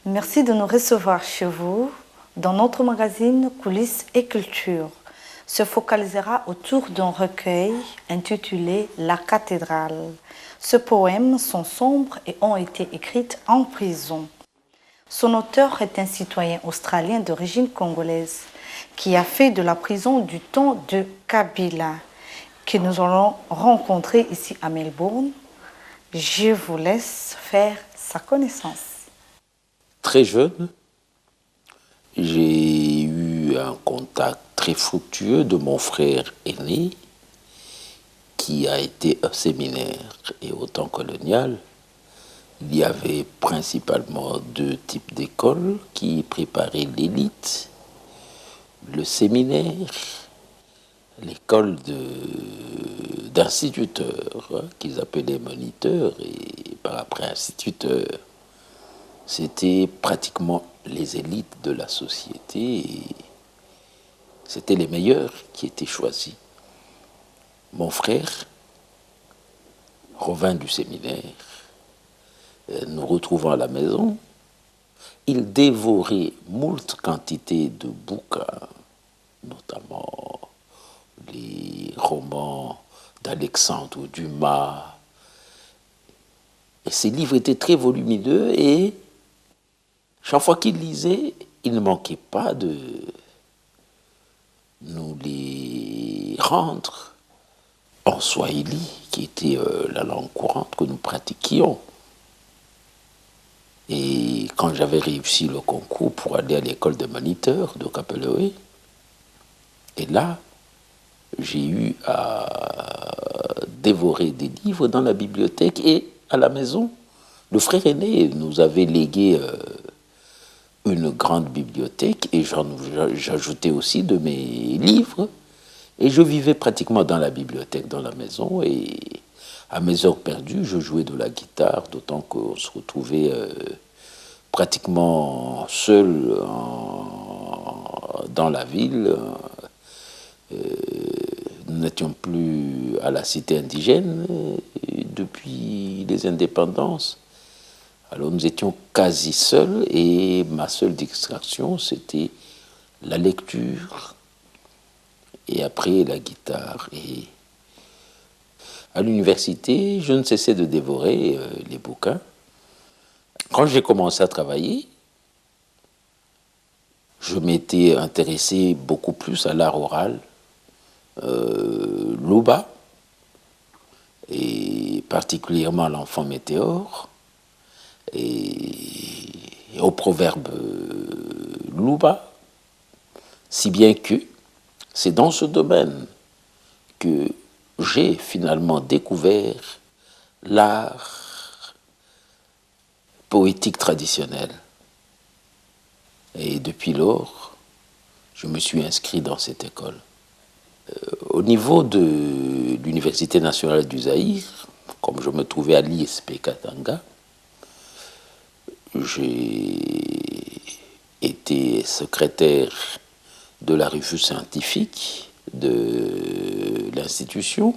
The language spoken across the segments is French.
Merci de nous recevoir chez vous dans notre magazine Coulisses et Culture. Se focalisera autour d'un recueil intitulé La cathédrale. Ces poèmes sont sombres et ont été écrits en prison. Son auteur est un citoyen australien d'origine congolaise qui a fait de la prison du temps de Kabila, que nous allons rencontrer ici à Melbourne. Je vous laisse faire sa connaissance. Très jeune, j'ai eu un contact très fructueux de mon frère aîné qui a été un séminaire. Et au temps colonial, il y avait principalement deux types d'écoles qui préparaient l'élite. Le séminaire, l'école d'instituteurs, qu'ils appelaient moniteurs, et par après instituteurs. C'était pratiquement les élites de la société et c'était les meilleurs qui étaient choisis. Mon frère revint du séminaire, nous retrouvant à la maison. Il dévorait moult quantités de bouquins, notamment les romans d'Alexandre Dumas. Et ces livres étaient très volumineux et chaque fois qu'il lisait, il ne manquait pas de nous les rendre en swahili, qui était la langue courante que nous pratiquions. Et quand j'avais réussi le concours pour aller à l'école de moniteur de Kapelewe, et là, j'ai eu à dévorer des livres dans la bibliothèque et à la maison. Le frère aîné nous avait légué une grande bibliothèque et j'ajoutais aussi de mes livres et je vivais pratiquement dans la bibliothèque, dans la maison, et à mes heures perdues, je jouais de la guitare, d'autant qu'on se retrouvait pratiquement seul dans la ville. Nous n'étions plus à la cité indigène depuis les indépendances. Alors nous étions quasi seuls et ma seule distraction, c'était la lecture et après la guitare. Et à l'université, je ne cessais de dévorer les bouquins. Quand j'ai commencé à travailler, je m'étais intéressé beaucoup plus à l'art oral, Luba, et particulièrement à l'enfant météore, et au proverbe Luba, si bien que c'est dans ce domaine que j'ai finalement découvert l'art poétique traditionnel. Et depuis lors, je me suis inscrit dans cette école. Au niveau de l'Université nationale du Zaïre, comme je me trouvais à l'ISP Katanga, j'ai été secrétaire de la revue scientifique de l'institution.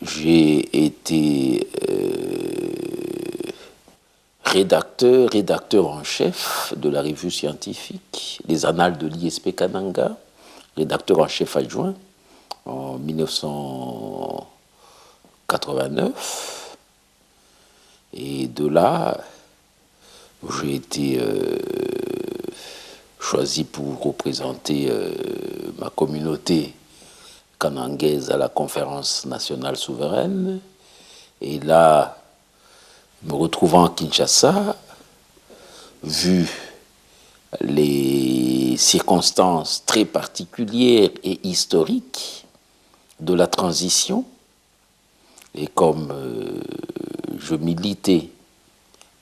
J'ai été rédacteur en chef de la revue scientifique, les Annales de l'ISP Kananga, rédacteur en chef adjoint en 1989. Et de là, j'ai été choisi pour représenter ma communauté kanangaise à la conférence nationale souveraine. Et là, me retrouvant à Kinshasa, vu les circonstances très particulières et historiques de la transition Et comme je militais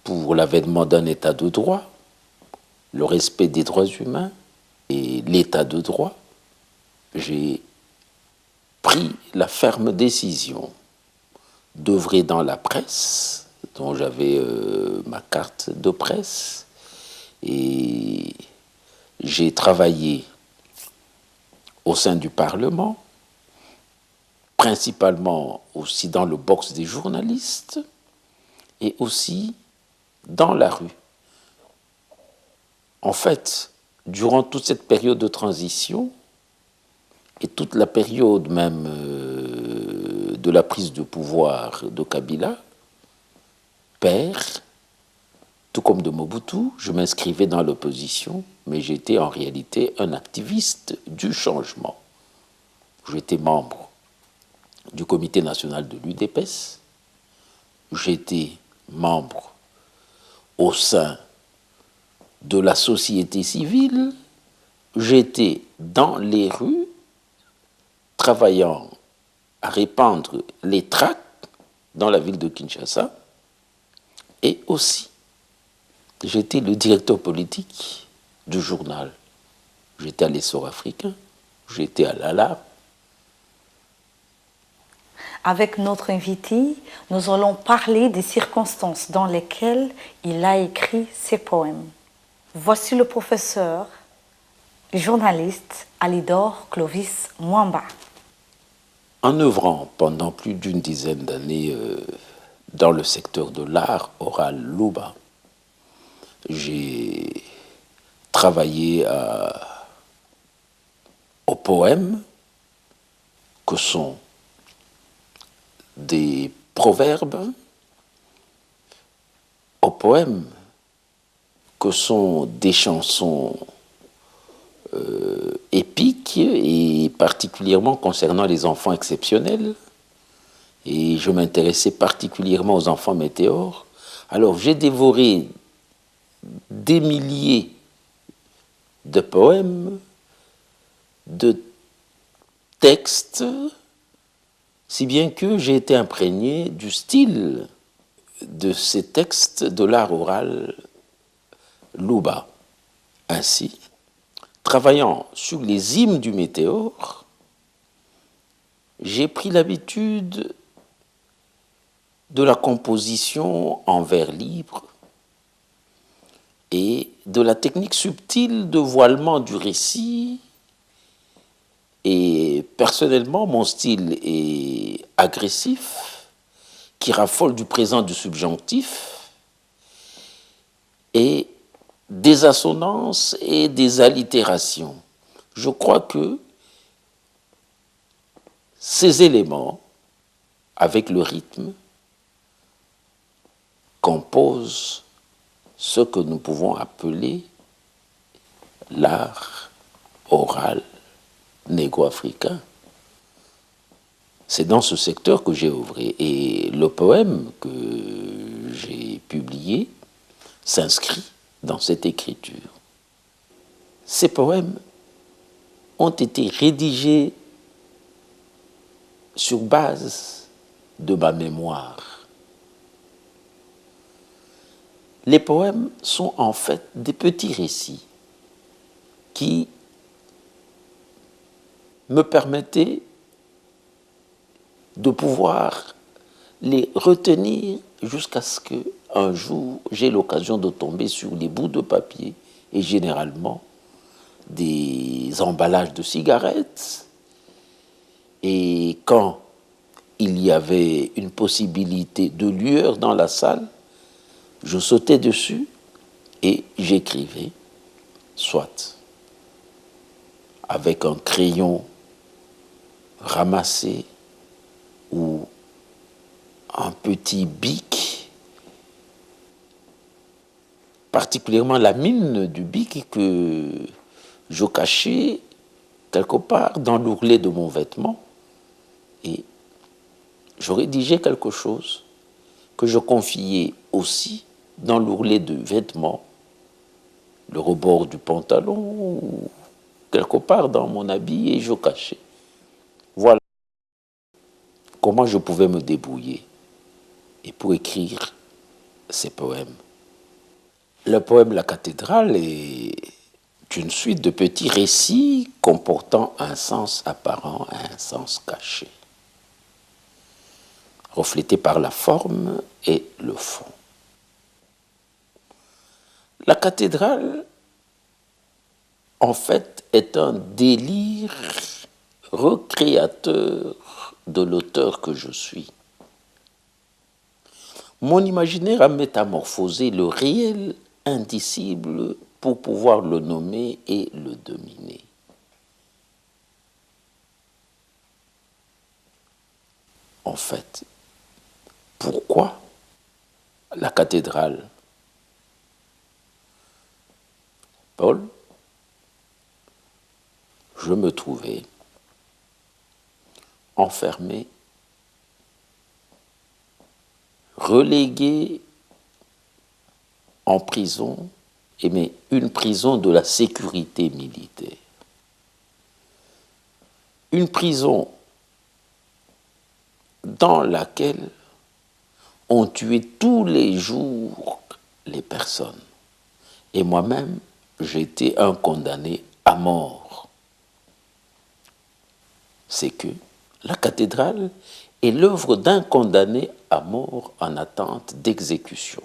pour l'avènement d'un état de droit, le respect des droits humains et l'état de droit, j'ai pris la ferme décision d'œuvrer dans la presse, dont j'avais ma carte de presse, et j'ai travaillé au sein du Parlement, principalement aussi dans le box des journalistes et aussi dans la rue. En fait, durant toute cette période de transition et toute la période même de la prise de pouvoir de Kabila, père, tout comme de Mobutu, je m'inscrivais dans l'opposition, mais j'étais en réalité un activiste du changement. J'étais membre du comité national de l'UDPS, j'étais membre au sein de la société civile, j'étais dans les rues, travaillant à répandre les tracts dans la ville de Kinshasa, et aussi j'étais le directeur politique du journal. J'étais à l'Essor africain, j'étais à l'Ala. Avec notre invité, nous allons parler des circonstances dans lesquelles il a écrit ses poèmes. Voici le professeur et journaliste Alidor Clovis Mwamba. En œuvrant pendant plus d'une dizaine d'années dans le secteur de l'art oral Luba, j'ai travaillé aux poèmes que sont des proverbes, aux poèmes que sont des chansons épiques et particulièrement concernant les enfants exceptionnels. Et je m'intéressais particulièrement aux enfants météores. Alors j'ai dévoré des milliers de poèmes, de textes, si bien que j'ai été imprégné du style de ces textes de l'art oral Luba. Ainsi, travaillant sur les hymnes du météore, j'ai pris l'habitude de la composition en vers libre et de la technique subtile de voilement du récit. Et personnellement, mon style est agressif, qui raffole du présent du subjonctif, et des assonances et des allitérations. Je crois que ces éléments, avec le rythme, composent ce que nous pouvons appeler l'art oral négo-africain. C'est dans ce secteur que j'ai œuvré. Et le poème que j'ai publié s'inscrit dans cette écriture. Ces poèmes ont été rédigés sur base de ma mémoire. Les poèmes sont en fait des petits récits qui me permettaient de pouvoir les retenir jusqu'à ce qu'un jour j'ai l'occasion de tomber sur les bouts de papier et généralement des emballages de cigarettes. Et quand il y avait une possibilité de lueur dans la salle, je sautais dessus et j'écrivais, soit avec un crayon ramassé ou un petit bic, particulièrement la mine du bic que je cachais quelque part dans l'ourlet de mon vêtement, et je rédigeais quelque chose que je confiais aussi dans l'ourlet de vêtements, le rebord du pantalon, ou quelque part dans mon habit, et je cachais. Voilà. comment je pouvais me débrouiller et pour écrire ces poèmes. Le poème La cathédrale est une suite de petits récits comportant un sens apparent et un sens caché, reflété par la forme et le fond. La cathédrale, en fait, est un délire recréateur de l'auteur que je suis. Mon imaginaire a métamorphosé le réel indicible pour pouvoir le nommer et le dominer. En fait, pourquoi la cathédrale? Paul, je me trouvais enfermé, relégué en prison, mais une prison de la sécurité militaire. Une prison dans laquelle on tuait tous les jours les personnes. Et moi-même, j'étais un condamné à mort. C'est que la cathédrale est l'œuvre d'un condamné à mort en attente d'exécution.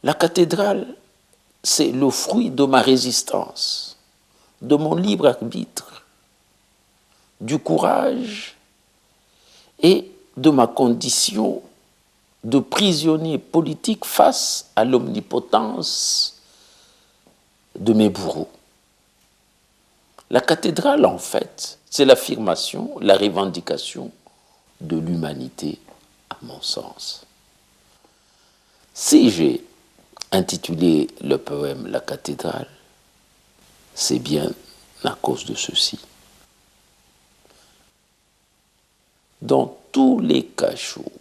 La cathédrale, c'est le fruit de ma résistance, de mon libre arbitre, du courage et de ma condition de prisonnier politique face à l'omnipotence de mes bourreaux. La cathédrale, en fait, c'est l'affirmation, la revendication de l'humanité, à mon sens. Si j'ai intitulé le poème La cathédrale, c'est bien à cause de ceci. Dans tous les cachots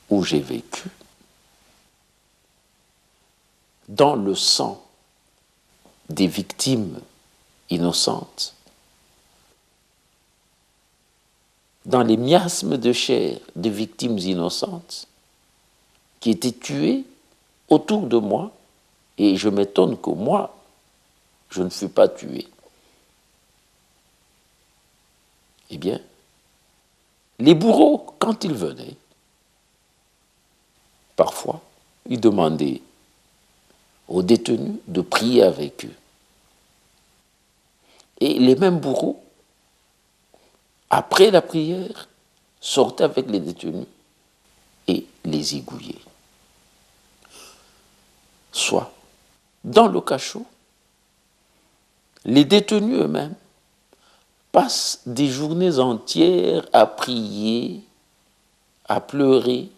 où j'ai vécu, dans le sang des victimes innocentes, dans les miasmes de chair des victimes innocentes qui étaient tuées autour de moi, et je m'étonne que moi, je ne fus pas tué. Eh bien, les bourreaux, quand ils venaient, parfois, ils demandaient aux détenus de prier avec eux. Et les mêmes bourreaux, après la prière, sortaient avec les détenus et les égouillaient. Soit, dans le cachot, les détenus eux-mêmes passent des journées entières à prier, à pleurer.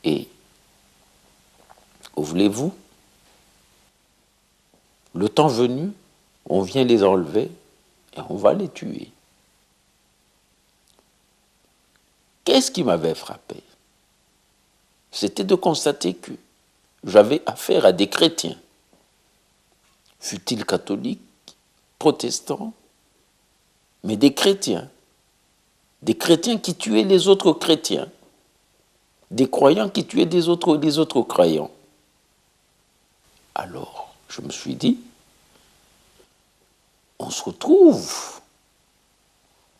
Et, voulez-vous, le temps venu, on vient les enlever et on va les tuer. Qu'est-ce qui m'avait frappé? C'était de constater que j'avais affaire à des chrétiens, fut-ils catholiques, protestants, mais des chrétiens qui tuaient les autres chrétiens, des croyants qui tuaient les autres croyants. Alors, je me suis dit, on se retrouve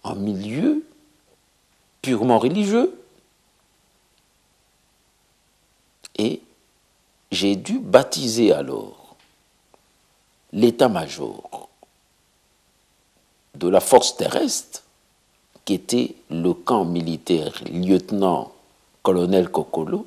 en milieu purement religieux. Et j'ai dû baptiser alors l'état-major de la force terrestre, qui était le camp militaire lieutenant-colonel Kokolo,